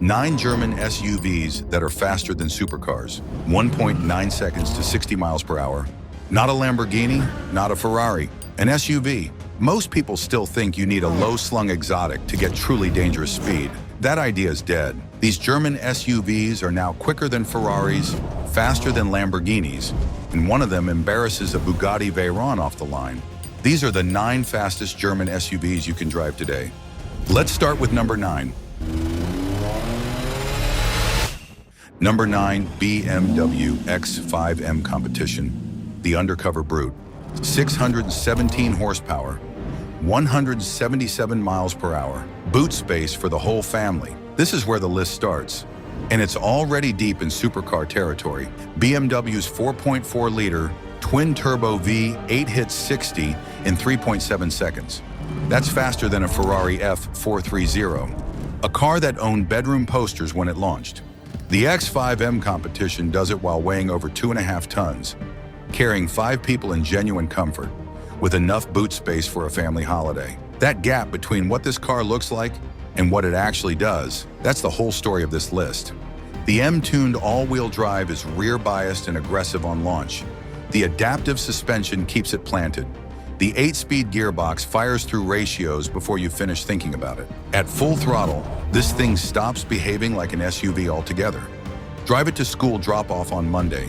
9 German SUVs that are faster than supercars. 1.9 seconds to 60 miles per hour. Not a Lamborghini, not a Ferrari, an SUV. Most people still think you need a low-slung exotic to get truly dangerous speed. That idea is dead. These German SUVs are now quicker than Ferraris, faster than Lamborghinis, and one of them embarrasses a Bugatti Veyron off the line. These are the 9 fastest German SUVs you can drive today. Let's start with number 9. Number 9, BMW X5 M Competition, the undercover brute. 617 horsepower, 177 miles per hour. Boot space for the whole family. This is where the list starts. And it's already deep in supercar territory. BMW's 4.4-liter twin-turbo V8 hits 60 in 3.7 seconds. That's faster than a Ferrari F430, a car that owned bedroom posters when it launched. The X5 M Competition does it while weighing over 2.5 tons, carrying 5 people in genuine comfort, with enough boot space for a family holiday. That gap between what this car looks like and what it actually does, that's the whole story of this list. The M-tuned all-wheel drive is rear-biased and aggressive on launch. The adaptive suspension keeps it planted. The 8-speed gearbox fires through ratios before you finish thinking about it. At full throttle, this thing stops behaving like an SUV altogether. Drive it to school drop-off on Monday.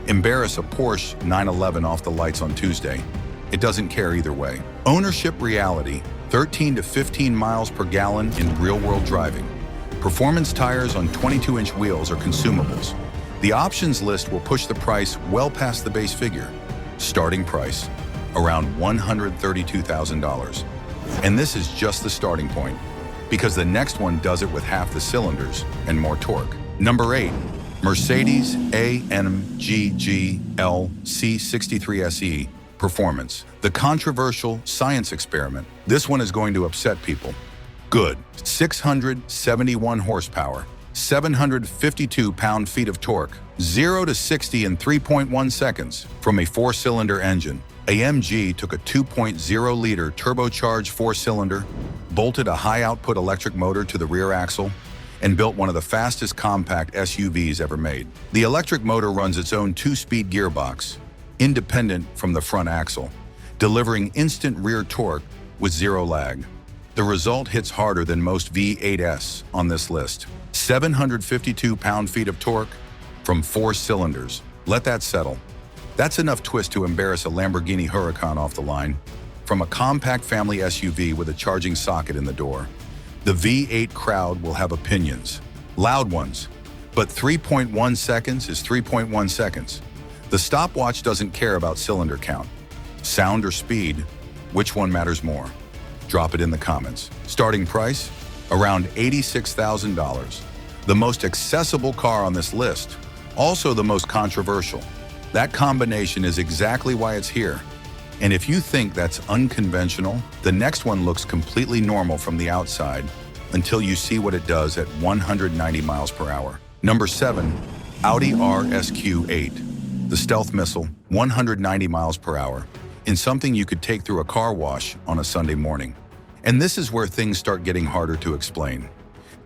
Embarrass a Porsche 911 off the lights on Tuesday. It doesn't care either way. Ownership reality, 13 to 15 miles per gallon in real-world driving. Performance tires on 22-inch wheels are consumables. The options list will push the price well past the base figure. Starting price, around $132,000. And this is just the starting point, because the next one does it with half the cylinders and more torque. Number 8, Mercedes-AMG GLC 63 SE Performance, the controversial science experiment. This one is going to upset people. Good. 671 horsepower, 752 pound-feet of torque, 0 to 60 in 3.1 seconds from a 4-cylinder engine. AMG took a 2.0-liter turbocharged 4-cylinder, bolted a high-output electric motor to the rear axle, and built one of the fastest compact SUVs ever made. The electric motor runs its own 2-speed gearbox, independent from the front axle, delivering instant rear torque with 0 lag. The result hits harder than most V8s on this list. 752 pound-feet of torque from 4 cylinders. Let that settle. That's enough twist to embarrass a Lamborghini Huracan off the line. From a compact family SUV with a charging socket in the door, the V8 crowd will have opinions. Loud ones. But 3.1 seconds is 3.1 seconds. The stopwatch doesn't care about cylinder count. Sound or speed, which one matters more? Drop it in the comments. Starting price, around $86,000. The most accessible car on this list, also the most controversial. That combination is exactly why it's here. And if you think that's unconventional, the next one looks completely normal from the outside until you see what it does at 190 miles per hour. Number 7, Audi RS Q8, the stealth missile, 190 miles per hour, in something you could take through a car wash on a Sunday morning. And this is where things start getting harder to explain.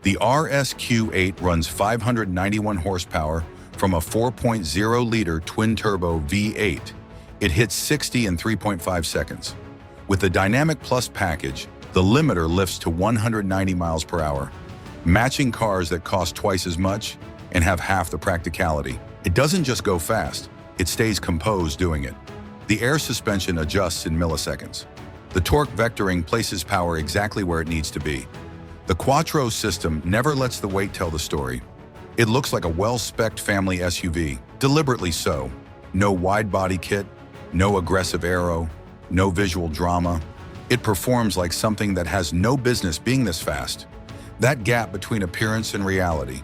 The RS Q8 runs 591 horsepower from a 4.0-liter twin-turbo V8. It hits 60 in 3.5 seconds. With the Dynamic Plus package, the limiter lifts to 190 miles per hour, matching cars that cost twice as much and have half the practicality. It doesn't just go fast, it stays composed doing it. The air suspension adjusts in milliseconds. The torque vectoring places power exactly where it needs to be. The Quattro system never lets the weight tell the story. It looks like a well-spec'd family SUV, deliberately so. No wide-body kit, no aggressive aero, no visual drama. It performs like something that has no business being this fast. That gap between appearance and reality,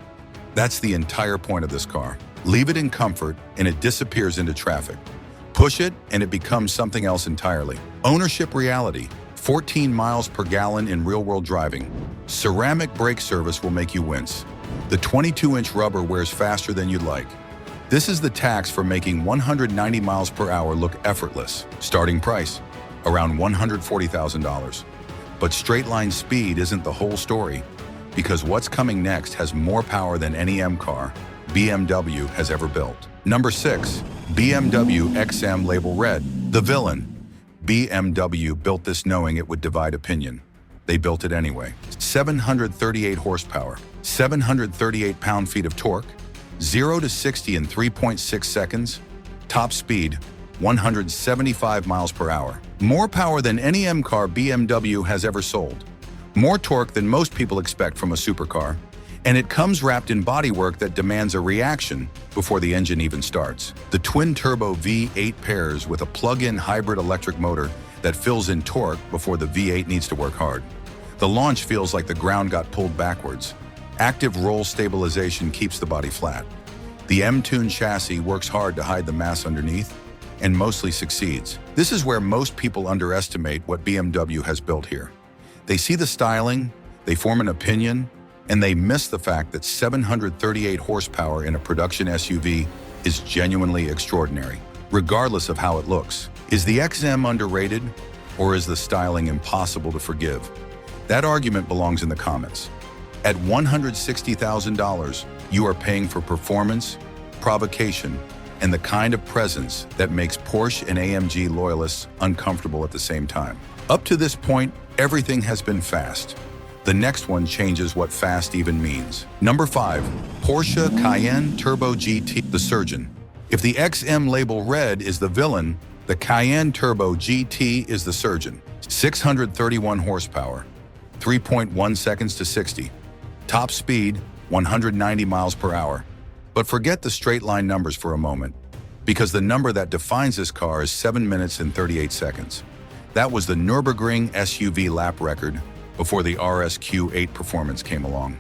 that's the entire point of this car. Leave it in comfort and it disappears into traffic. Push it and it becomes something else entirely. Ownership reality, 14 miles per gallon in real-world driving. Ceramic brake service will make you wince. The 22-inch rubber wears faster than you'd like. This is the tax for making 190 miles per hour look effortless. Starting price, around $140,000. But straight-line speed isn't the whole story, because what's coming next has more power than any M car BMW has ever built. Number 6. BMW XM Label Red, the villain. BMW built this knowing it would divide opinion. They built it anyway. 738 horsepower, 738 pound-feet of torque, 0 to 60 in 3.6 seconds, top speed 175 miles per hour. More power than any M car BMW has ever sold. More torque than most people expect from a supercar, and it comes wrapped in bodywork that demands a reaction before the engine even starts. The twin-turbo V8 pairs with a plug-in hybrid electric motor that fills in torque before the V8 needs to work hard. The launch feels like the ground got pulled backwards. Active roll stabilization keeps the body flat. The M-Tune chassis works hard to hide the mass underneath, and mostly succeeds. This is where most people underestimate what BMW has built here. They see the styling, they form an opinion, and they miss the fact that 738 horsepower in a production SUV is genuinely extraordinary, regardless of how it looks. Is the XM underrated, or is the styling impossible to forgive? That argument belongs in the comments. At $160,000, you are paying for performance, provocation, and the kind of presence that makes Porsche and AMG loyalists uncomfortable at the same time. Up to this point, everything has been fast. The next one changes what fast even means. Number 5. Porsche Cayenne Turbo GT, the surgeon. If the XM Label Red is the villain, the Cayenne Turbo GT is the surgeon. 631 horsepower, 3.1 seconds to 60. Top speed, 190 miles per hour. But forget the straight line numbers for a moment, because the number that defines this car is 7 minutes and 38 seconds. That was the Nürburgring SUV lap record before the RS Q8 Performance came along.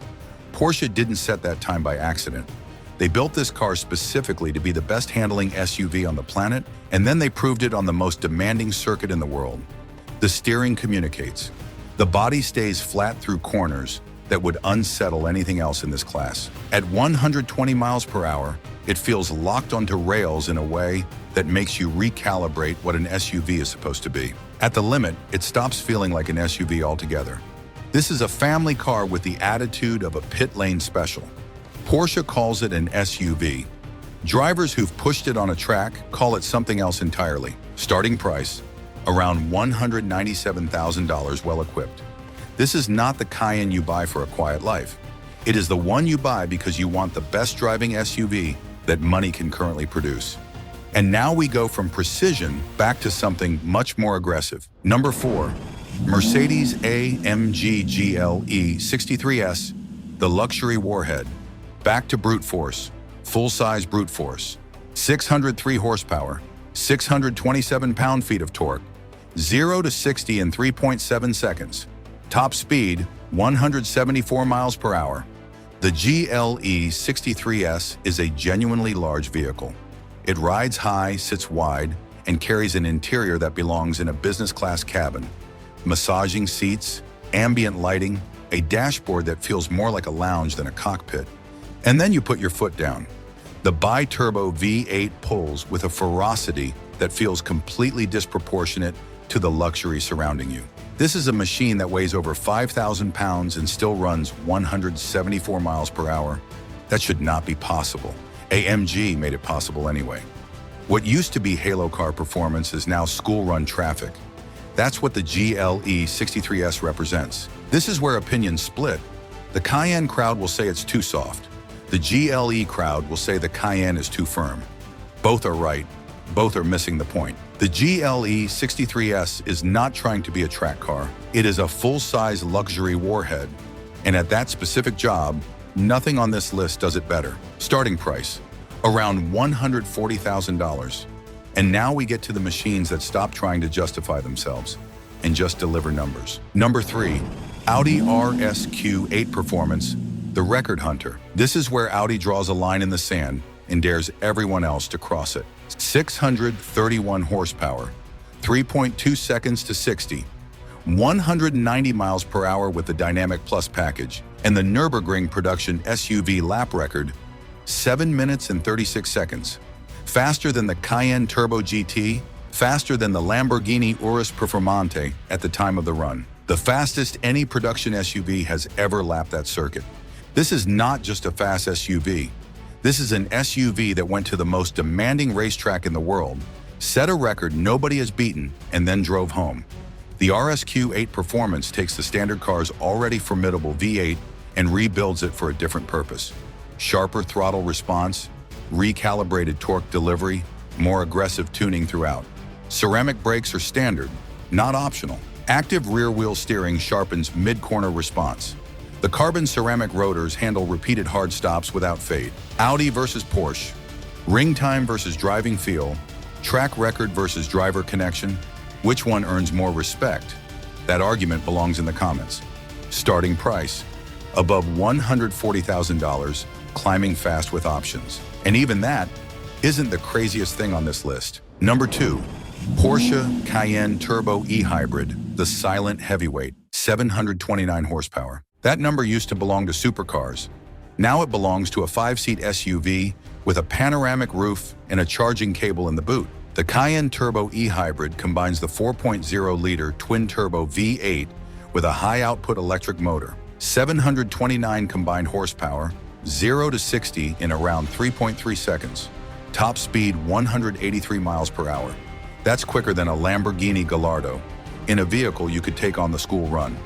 Porsche didn't set that time by accident. They built this car specifically to be the best handling SUV on the planet, and then they proved it on the most demanding circuit in the world. The steering communicates. The body stays flat through corners that would unsettle anything else in this class. At 120 miles per hour, it feels locked onto rails in a way that makes you recalibrate what an SUV is supposed to be. At the limit, it stops feeling like an SUV altogether. This is a family car with the attitude of a pit lane special. Porsche calls it an SUV. Drivers who've pushed it on a track call it something else entirely. Starting price, around $197,000 well-equipped. This is not the Cayenne you buy for a quiet life. It is the one you buy because you want the best driving SUV that money can currently produce. And now we go from precision back to something much more aggressive. Number 4, Mercedes-AMG GLE 63S, the luxury warhead. Back to brute force, full-size brute force. 603 horsepower, 627 pound-feet of torque, 0 to 60 in 3.7 seconds. Top speed, 174 miles per hour. The GLE 63S is a genuinely large vehicle. It rides high, sits wide, and carries an interior that belongs in a business-class cabin. Massaging seats, ambient lighting, a dashboard that feels more like a lounge than a cockpit. And then you put your foot down. The bi-turbo V8 pulls with a ferocity that feels completely disproportionate to the luxury surrounding you. This is a machine that weighs over 5,000 pounds and still runs 174 miles per hour. That should not be possible. AMG made it possible anyway. What used to be halo car performance is now school-run traffic. That's what the GLE 63S represents. This is where opinions split. The Cayenne crowd will say it's too soft. The GLE crowd will say the Cayenne is too firm. Both are right. Both are missing the point. The GLE 63S is not trying to be a track car. It is a full-size luxury warhead. And at that specific job, nothing on this list does it better. Starting price, around $140,000. And now we get to the machines that stop trying to justify themselves and just deliver numbers. Number 3, Audi RS Q8 Performance, the record hunter. This is where Audi draws a line in the sand and dares everyone else to cross it. 631 horsepower, 3.2 seconds to 60, 190 miles per hour with the Dynamic Plus package, and the Nürburgring production SUV lap record, 7 minutes and 36 seconds. Faster than the Cayenne Turbo GT, faster than the Lamborghini Urus Performante at the time of the run. the fastest any production SUV has ever lapped that circuit. This is not just a fast SUV. This is an SUV that went to the most demanding racetrack in the world, set a record nobody has beaten, and then drove home. The RS Q8 Performance takes the standard car's already formidable V8 and rebuilds it for a different purpose. Sharper throttle response, recalibrated torque delivery, more aggressive tuning throughout. Ceramic brakes are standard, not optional. Active rear-wheel steering sharpens mid-corner response. The carbon ceramic rotors handle repeated hard stops without fade. Audi versus Porsche. Ring time versus driving feel. Track record versus driver connection. Which one earns more respect? That argument belongs in the comments. Starting price. Above $140,000, climbing fast with options. And even that isn't the craziest thing on this list. Number 2. Porsche Cayenne Turbo E-Hybrid, the silent heavyweight, 729 horsepower. That number used to belong to Supercars. Now it belongs to a 5-seat SUV with a panoramic roof and a charging cable in the boot. The Cayenne Turbo E-Hybrid combines the 4.0-liter twin-turbo V8 with a high-output electric motor. 729 combined horsepower, 0 to 60 in around 3.3 seconds. Top speed 183 miles per hour. That's quicker than a Lamborghini Gallardo, in a vehicle you could take on the school run.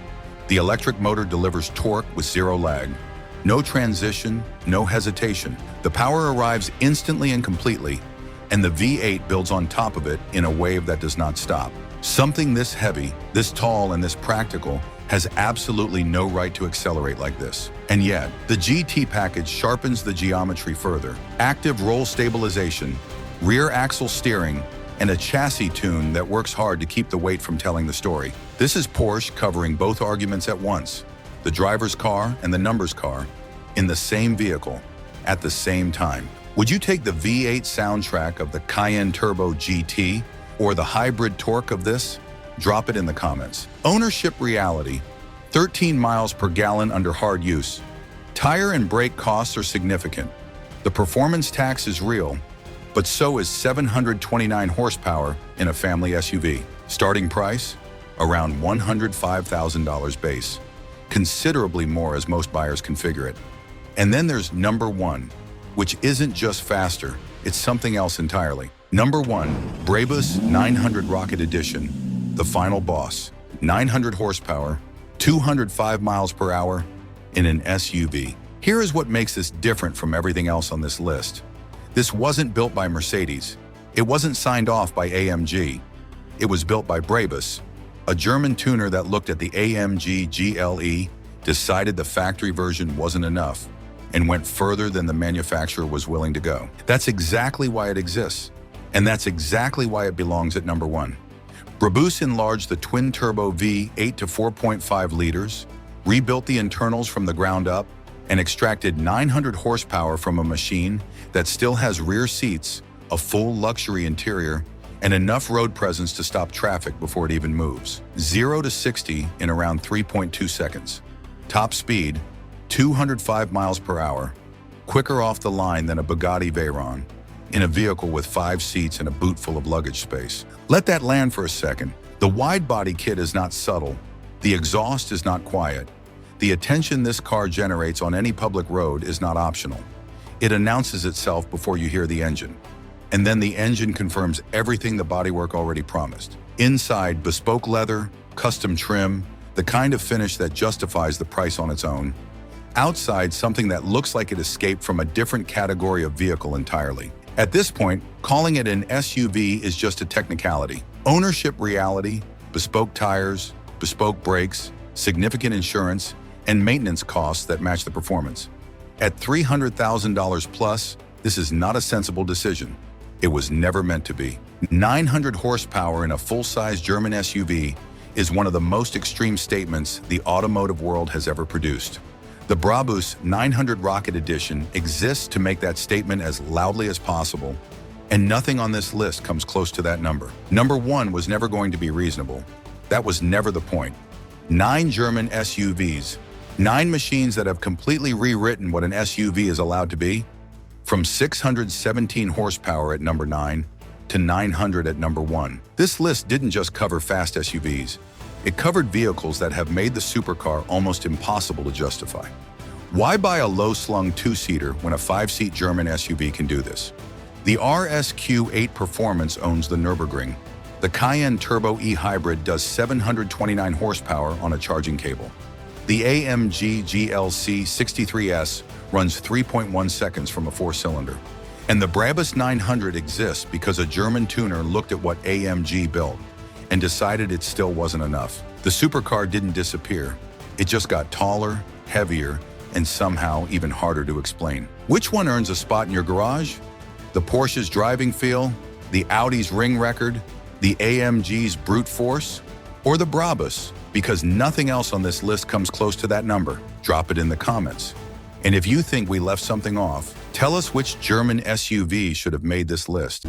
The electric motor delivers torque with zero lag. No transition, no hesitation. The power arrives instantly and completely, and the V8 builds on top of it in a wave that does not stop. Something this heavy, this tall, and this practical has absolutely no right to accelerate like this. And yet, the GT package sharpens the geometry further. Active roll stabilization, rear axle steering, and a chassis tune that works hard to keep the weight from telling the story. This is Porsche covering both arguments at once, the driver's car and the numbers car, in the same vehicle, at the same time. Would you take the V8 soundtrack of the Cayenne Turbo GT or the hybrid torque of this? Drop it in the comments. Ownership reality, 13 miles per gallon under hard use. Tire and brake costs are significant. The performance tax is real, but so is 729 horsepower in a family SUV. Starting price? Around $105,000 base. Considerably more as most buyers configure it. And then there's number 1, which isn't just faster, it's something else entirely. Number 1, Brabus 900 Rocket Edition, the final boss. 900 horsepower, 205 miles per hour in an SUV. Here is what makes this different from everything else on this list. This wasn't built by Mercedes. It wasn't signed off by AMG. It was built by Brabus, a German tuner that looked at the AMG GLE, decided the factory version wasn't enough, and went further than the manufacturer was willing to go. That's exactly why it exists, and that's exactly why it belongs at number 1. Brabus enlarged the twin-turbo V8 to 4.5 liters, rebuilt the internals from the ground up, and extracted 900 horsepower from a machine that still has rear seats, a full luxury interior, and enough road presence to stop traffic before it even moves. 0 to 60 in around 3.2 seconds. Top speed, 205 miles per hour, quicker off the line than a Bugatti Veyron, in a vehicle with 5 seats and a boot full of luggage space. Let that land for a second. The wide-body kit is not subtle. The exhaust is not quiet. The attention this car generates on any public road is not optional. It announces itself before you hear the engine. And then the engine confirms everything the bodywork already promised. Inside, bespoke leather, custom trim, the kind of finish that justifies the price on its own. Outside, something that looks like it escaped from a different category of vehicle entirely. At this point, calling it an SUV is just a technicality. Ownership reality, bespoke tires, bespoke brakes, significant insurance, and maintenance costs that match the performance. At $300,000 plus, this is not a sensible decision. It was never meant to be. 900 horsepower in a full-size German SUV is one of the most extreme statements the automotive world has ever produced. The Brabus 900 Rocket Edition exists to make that statement as loudly as possible, and nothing on this list comes close to that number. Number 1 was never going to be reasonable. That was never the point. 9 German SUVs, 9 machines that have completely rewritten what an SUV is allowed to be, from 617 horsepower at number 9 to 900 at number 1. This list didn't just cover fast SUVs. It covered vehicles that have made the supercar almost impossible to justify. Why buy a low-slung two-seater when a five-seat German SUV can do this? The RS Q8 Performance owns the Nürburgring. The Cayenne Turbo E Hybrid does 729 horsepower on a charging cable. The AMG GLC 63S runs 3.1 seconds from a four-cylinder. And the Brabus 900 exists because a German tuner looked at what AMG built and decided it still wasn't enough. The supercar didn't disappear. It just got taller, heavier, and somehow even harder to explain. Which one earns a spot in your garage? The Porsche's driving feel? The Audi's ring record? The AMG's brute force? Or the Brabus? Because nothing else on this list comes close to that number. Drop it in the comments. And if you think we left something off, tell us which German SUV should have made this list.